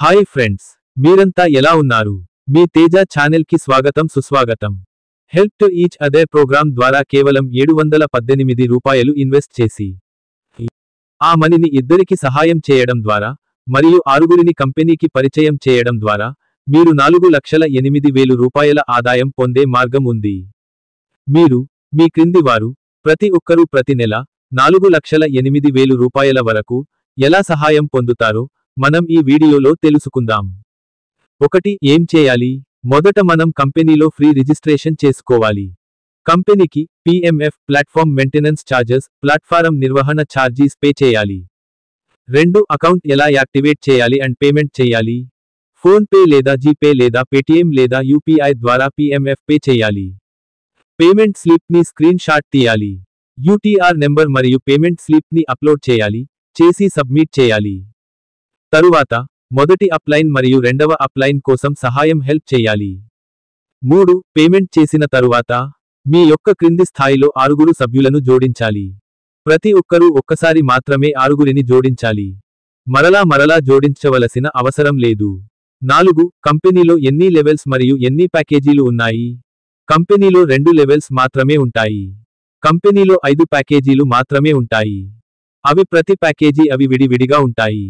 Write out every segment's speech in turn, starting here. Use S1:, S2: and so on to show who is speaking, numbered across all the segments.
S1: Hi friends, మీరంతా ఎలా ఉన్నారు? మీ తేజ ఛానల్ కి స్వాగతం సుస్వాగతం. Help to each other programme ద్వారా కేవలం 718 రూపాయలు ఇన్వెస్ట్ చేసి ఆ మనీని ఇద్దరికి సహాయం చేయడం ద్వారా మరియు ఆరుగురిని కంపెనీకి పరిచయం చేయడం ద్వారా మీరు 4,08,000 రూపాయల ఆదాయం పొందే మార్గం ఉంది. మీరు, మీ క్రింది వారు, ప్రతి ఒక్కరూ ప్రతి నెల 4,08,000 రూపాయల వరకు ఎలా సహాయం పొందుతారో మనం ఈ వీడియోలో తెలుసుకుందాం. 1. ఏం చేయాలి? మొదట మనం కంపెనీలో ఫ్రీ రిజిస్ట్రేషన్ చేసుకోవాలి. కంపెనీకి PMF platform maintenance charges, platform నిర్వహణ ఛార్జీస్ పే చేయాలి. 2. అకౌంట్ ఎలా యాక్టివేట్ చేయాలి అండ్ పేమెంట్ చేయాలి? ఫోన్ పే లేదా జీపే లేదా పేటిఎం లేదా UPI ద్వారా PMF పే చేయాలి. పేమెంట్ స్లిప్ ని స్క్రీన్ షాట్ తీయాలి. UTR నెంబర్ మరియు పేమెంట్ స్లిప్ ని అప్లోడ్ చేసి సబ్మిట్ చేయాలి. తరువాత మొదటి అప్లైన్ మరియు రెండవ అప్లైన్ కోసం సహాయం హెల్ప్ చేయాలి. 3. పేమెంట్ చేసిన తరువాత మీ యొక్క క్రింది స్థాయిలో 6 సభ్యులను జోడించాలి. ప్రతి ఒక్కరూ ఒక్కసారి మాత్రమే 6 జోడించాలి. మరలా జోడించవలసిన అవసరం లేదు. 4. కంపెనీలో ఎన్ని లెవెల్స్ మరియు ఎన్ని ప్యాకేజీలు ఉన్నాయి? కంపెనీలో 2 లెవెల్స్ మాత్రమే ఉంటాయి. కంపెనీలో 5 ప్యాకేజీలు మాత్రమే ఉంటాయి. అవి ప్రతి ప్యాకేజీ విడివిడిగా ఉంటాయి.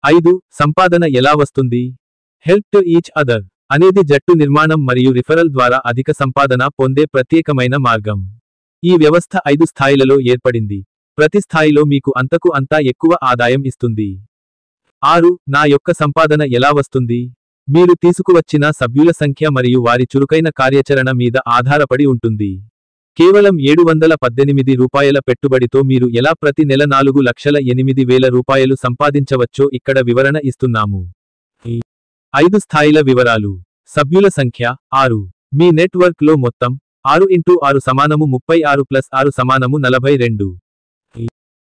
S1: 5. సంపాదన ఎలా వస్తుంది? హెల్ప్ టు ఈచ్ అదర్ అనేది జట్టు నిర్మాణం మరియు రిఫరల్ ద్వారా అధిక సంపాదన పొందే ప్రత్యేకమైన మార్గం. ఈ వ్యవస్థ 5 స్థాయిలలో ఏర్పడింది. ప్రతి స్థాయిలో మీకు అంతకు అంతా ఎక్కువ ఆదాయం ఇస్తుంది. 6. నా యొక్క సంపాదన ఎలా వస్తుంది? మీరు తీసుకువచ్చిన సభ్యుల సంఖ్య మరియు వారి చురుకైన కార్యాచరణ మీద ఆధారపడి ఉంటుంది. కేవలం 718 రూపాయల పెట్టుబడితో మీరు ఎలా ప్రతి నెల 4,08,000 రూపాయలు సంపాదించవచ్చో ఇక్కడ వివరణ ఇస్తున్నాము. 5 స్థాయిల వివరాలు. సభ్యుల సంఖ్య 6. మీ నెట్వర్క్ లో మొత్తం 6x6 సమానము 36 ప్లస్ 6 సమానము 42.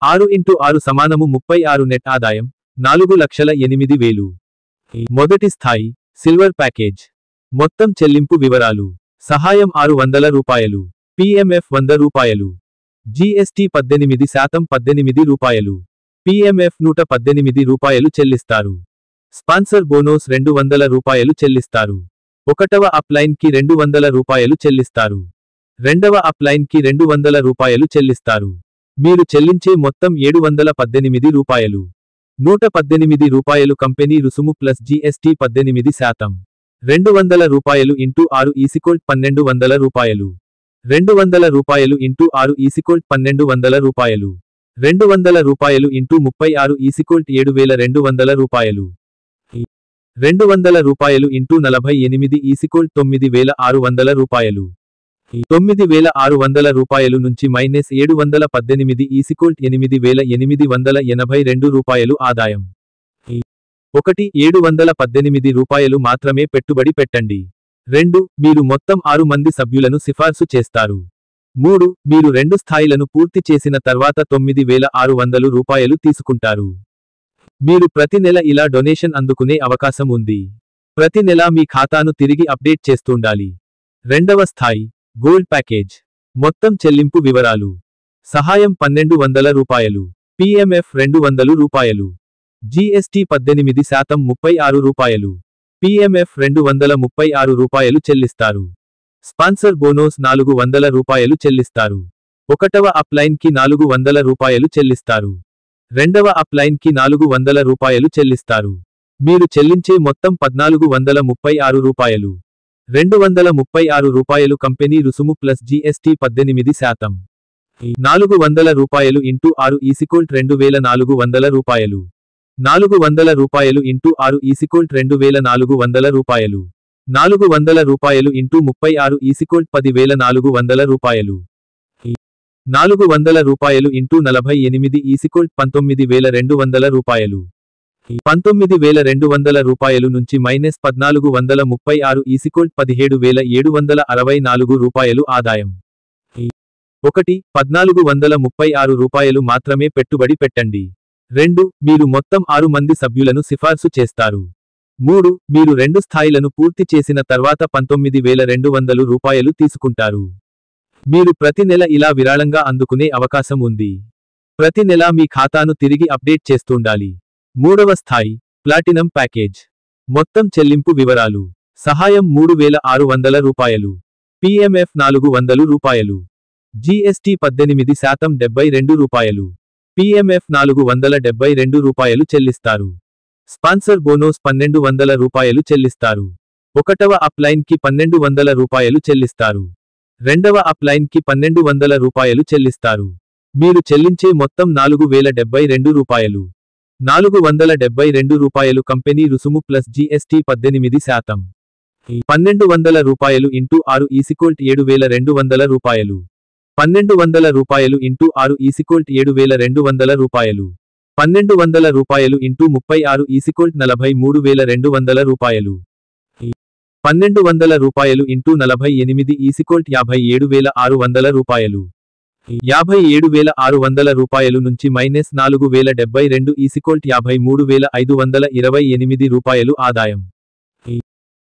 S1: 6x6 సమానము 36 నెట్ ఆదాయం 4,08,000. మొదటి స్థాయి సిల్వర్ ప్యాకేజ్. మొత్తం చెల్లింపు వివరాలు. సహాయం 600 రూపాయలు. PMF 100 రూపాయలు. GST 18% 18 రూపాయలు. PMF 118 రూపాయలు చెల్లిస్తారు. స్పాన్సర్ బోనస్ 200 రూపాయలు చెల్లిస్తారు. 1వ అప్లైన్ కి 200 రూపాయలు చెల్లిస్తారు. 2వ అప్లైన్ కి 200 రూపాయలు చెల్లిస్తారు. మీరు చెల్లించే మొత్తం 718 రూపాయలు. 118 రూపాయలు కంపెనీ రుసుము ప్లస్ GST 18%. 200 రూపాయలు ఇంటూ 6 ఈక్వల్ 1200 రూపాయలు. 200 రూపాయలు ఇంటూ 6 ఈక్వల్ 1200 రూపాయలు. 200 రూపాయలు ఇంటూ 36 ఈక్వల్ 7,200 రూపాయలు. 200 రూపాయలు ఇంటూ 48 ఈక్వల్ 9,600 రూపాయలు. 9,600 రూపాయలు నుంచి మైనస్ 718 ఈక్వల్ 8,882 రూపాయలు ఆదాయం. 1. 718 రూపాయలు మాత్రమే పెట్టుబడి పెట్టండి. 2. మీరు మొత్తం 6 మంది సభ్యులను సిఫార్సు చేస్తారు. 3. మీరు 2 స్థాయిలను పూర్తి చేసిన తర్వాత 9,600 రూపాయలు తీసుకుంటారు. మీరు ప్రతి నెల ఇలా డొనేషన్ అందుకునే అవకాశం ఉంది. ప్రతి నెల మీ ఖాతాను తిరిగి అప్డేట్ చేస్తుండాలి. 2వ స్థాయి గోల్డ్ ప్యాకేజ్. మొత్తం చెల్లింపు వివరాలు. సహాయం 1,200 రూపాయలు. PMF 200 రూపాయలు. GST 18% 36 రూపాయలు. PMF 236 రూపాయలు చెల్లిస్తారు. స్పాన్సర్ బోనస్ 400 రూపాయలు చెల్లిస్తారు. 1వ అప్లైన్ కి 400 రూపాయలు చెల్లిస్తారు. 2వ అప్లైన్ కి 400 రూపాయలు చెల్లిస్తారు. మీరు చెల్లించే మొత్తం 1,436 రూపాయలు. 236 రూపాయలు కంపెనీ రుసుము ప్లస్ GST 18%. 400 రూపాయలు ఇంటూ 6 ఈక్వల్ 2,400 రూపాయలు. 400 రూపాయలు ఇంటూ 6 ఈక్వల్ 2,400 రూపాయలు. 400 రూపాయలు ఇంటూ 36 ఈక్వల్ 10,400 రూపాయలు. 400 రూపాయలు ఇంటూ 48 ఈక్వల్ 19,200 రూపాయలు. 19,200 రూపాయలు నుంచి మైనస్ 1,436 ఈక్వల్ 17,764 రూపాయలు ఆదాయం. 1. 1,436 రూపాయలు మాత్రమే పెట్టుబడి పెట్టండి. 2. మీరు మొత్తం 6 మంది సభ్యులను సిఫార్సు చేస్తారు. 3. మీరు 2 స్థాయిలను పూర్తి చేసిన తర్వాత 19,200 రూపాయలు తీసుకుంటారు. మీరు ప్రతి నెల ఇలా విరాళంగా అందుకునే అవకాశం ఉంది. ప్రతి నెల మీ ఖాతాను తిరిగి అప్డేట్ చేస్తుండాలి. 3వ స్థాయి ప్లాటినం ప్యాకేజ్. మొత్తం చెల్లింపు వివరాలు. సహాయం 3600 రూపాయలు. PMF 400 రూపాయలు. GST 18% 72 రూపాయలు. PMF 472 రూపాయలు చెల్లిస్తారు. స్పాన్సర్ బోనస్ 1200 రూపాయలు చెల్లిస్తారు. ఒకటవ అప్ లైన్ కి 1200 రూపాయలు చెల్లిస్తారు. రెండవ అప్ లైన్ కి 1200 రూపాయలు చెల్లిస్తారు. మీరు చెల్లించే మొత్తం 4072 రూపాయలు. 472 రూపాయలు కంపెనీ రుసుము ప్లస్ GST 18%. 1200 రూపాయలు ఇంటూ 6 7200 రూపాయలు. 1200 రూపాయలు ఇంటూ 6 7200 రూపాయలు. 1200 రూపాయలు ఇంటూ 36 43200 రూపాయలు. 1200 రూపాయలు ఇంటూ 48 57600 రూపాయలు. 57600 రూపాయలు నుంచి మైనస్ 4072 53528 రూపాయలు ఆదాయం.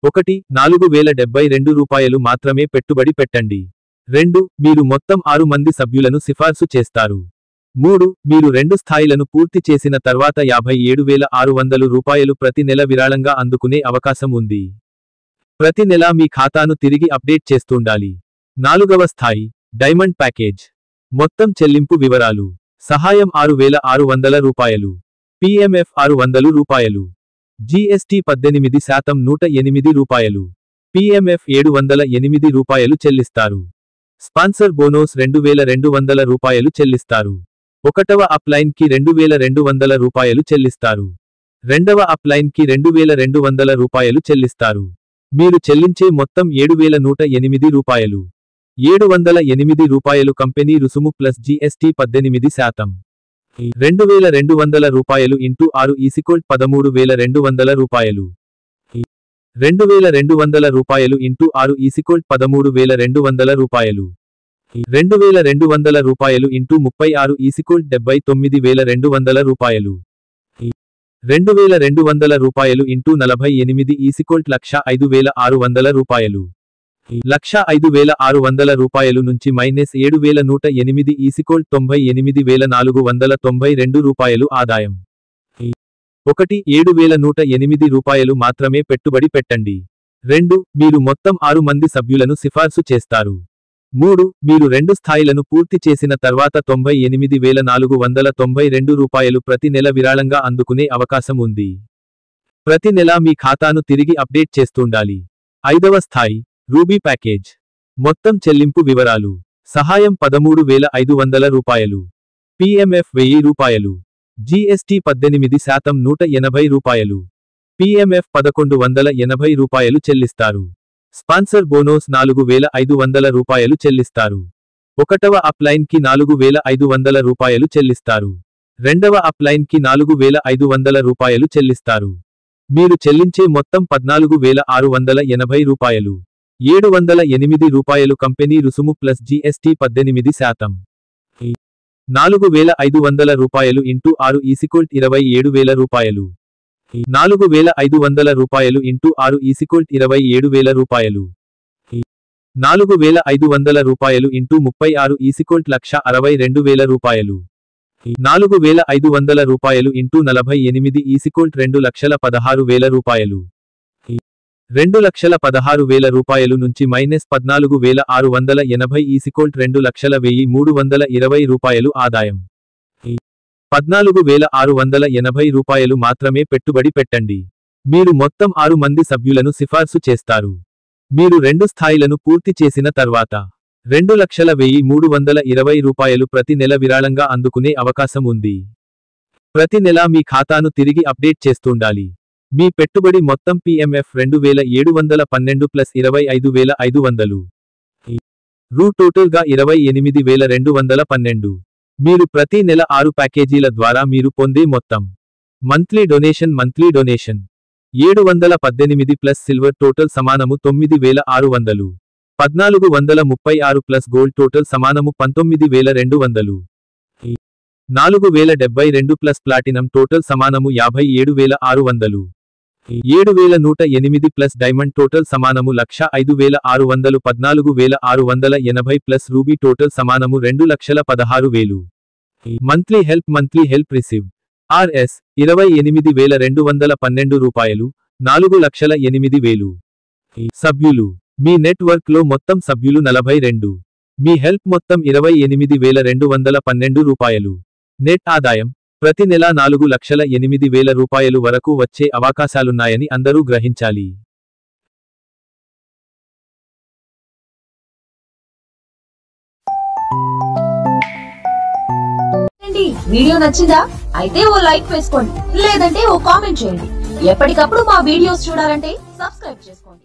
S1: 1. 4072 రూపాయలు మాత్రమే పెట్టుబడి పెట్టండి. 2. మీరు మొత్తం 6 మంది సభ్యులను సిఫార్సు చేస్తారు. 3. మీరు 2 స్థాయిలను పూర్తి చేసిన తర్వాత 57600 రూపాయలు ప్రతి నెల విరాళంగా అందుకునే అవకాశం ఉంది. ప్రతి నెల మీ ఖాతాను తిరిగి అప్డేట్ చేస్తుండాలి. 4వ స్థాయి డైమండ్ ప్యాకేజ్. మొత్తం చెల్లింపు వివరాలు. సహాయం 6600 రూపాయలు. PMF 600 రూపాయలు. GST 18% 108 రూపాయలు. PMF 708 రూపాయలు చెల్లిస్తారు. స్పాన్సర్ బోనస్ 2200 రూపాయలు చెల్లిస్తారు. ఒకటవ అప్ లైన్ కి 2200 రూపాయలు చెల్లిస్తారు. రెండవ అప్ లైన్ కి 2200 రూపాయలు చెల్లిస్తారు. మీరు చెల్లించే మొత్తం 7108 రూపాయలు. 708 రూపాయలు కంపెనీ రుసుము ప్లస్ GST 18%. 2200 రూపాయలు ఇంటూ 6 13200 రూపాయలు. 2200 రూపాయలు ఇంటూ 6 13200 రూపాయలు. 2200 రూపాయలు ఇంటూ 36 79200 రూపాయలు. 2200 రూపాయలు ఇంటూ 48 1,05,600 రూపాయలు. 1,05,600 రూపాయలు నుంచి మైనస్ 7108 98,492 రూపాయలు ఆదాయం. 1. 7108 రూపాయలు మాత్రమే పెట్టుబడి పెట్టండి. 2. మీరు మొత్తం 6 మంది సభ్యులను సిఫార్సు చేస్తారు. 3. మీరు 2 స్థాయిలను పూర్తి చేసిన తర్వాత 98,492 రూపాయలు ప్రతి నెల విరాళంగా అందుకునే అవకాశం ఉంది. ప్రతి నెల మీ ఖాతాను తిరిగి అప్డేట్ చేస్తుండాలి. 5వ స్థాయి రూబీ ప్యాకేజ్. మొత్తం చెల్లింపు వివరాలు. సహాయం 13500 రూపాయలు. PMF 1000 రూపాయలు. GST 18% 180 రూపాయలు. PMF 1180 రూపాయలు చెల్లిస్తారు. స్పాన్సర్ బోనస్ 4500 రూపాయలు చెల్లిస్తారు. ఒకటవ అప్ లైన్ కి 4500 రూపాయలు చెల్లిస్తారు. రెండవ అప్ లైన్ కి 4500 రూపాయలు చెల్లిస్తారు. మీరు చెల్లించే మొత్తం 14680 రూపాయలు. 708 రూపాయలు కంపెనీ రుసుము ప్లస్ GST 18%. 4500 రూపాయలు ఇంటూ 6 27000 రూపాయలు. 4500 రూపాయలు ఇంటూ 6 27000 రూపాయలు. 4500 రూపాయలు ఇంటూ 36 1,62,000 రూపాయలు. 4500 రూపాయలు ఇంటూ 48 2,16,000 రూపాయలు. 2,16,000 రూపాయలు నుంచి మైనస్ 14,680 2,01,320 రూపాయలు ఆదాయం. 14,680 రూపాయలు మాత్రమే పెట్టుబడి పెట్టండి. మీరు మొత్తం 6 మంది సభ్యులను సిఫార్సు చేస్తారు. మీరు 2 స్థాయిలను పూర్తి చేసిన తర్వాత 2,01,320 రూపాయలు ప్రతి నెల విరాళంగా అందుకునే అవకాశం ఉంది. ప్రతి నెల మీ ఖాతాను తిరిగి అప్డేట్ చేస్తుండాలి. మీ పెట్టుబడి మొత్తం PMF 2712 ప్లస్ 25,500. టోటల్ గా 28,212. మీరు ప్రతి నెల 6 ప్యాకేజీల ద్వారా మీరు పొందే మొత్తం monthly donation 718 plus silver total సమానము 9600. 1436 ప్లస్ గోల్డ్ టోటల్ సమానము 19200. 4072 ప్లస్ ప్లాటినం టోటల్ సమానము 57600. 7108 ప్లస్ డైమండ్ టోటల్ సమానము 1,05,600. 14680 ప్లస్ రూబీ టోటల్ సమానము 2,16,000. మంత్లీ హెల్ప్ రిసీవ్డ్ RS 28,212 రూపాయలు. 4,08,000. సభ్యులు. మీ నెట్వర్క్ లో మొత్తం సభ్యులు 42. మీ హెల్ప్ మొత్తం 28,212 రూపాయలు. నెట్ ఆదాయం ప్రతి నెల 4,08,000 రూపాయలు వరకు వచ్చే అవకాశాలున్నాయని అందరూ గ్రహించాలి.
S2: వీడియో నచ్చిందా? అయితే ఓ లైక్ వేసుకోండి, లేదంటే ఓ కామెంట్ చేయండి. ఎప్పటికప్పుడు మా వీడియోస్ చూడాలంటే సబ్స్క్రైబ్ చేసుకోండి.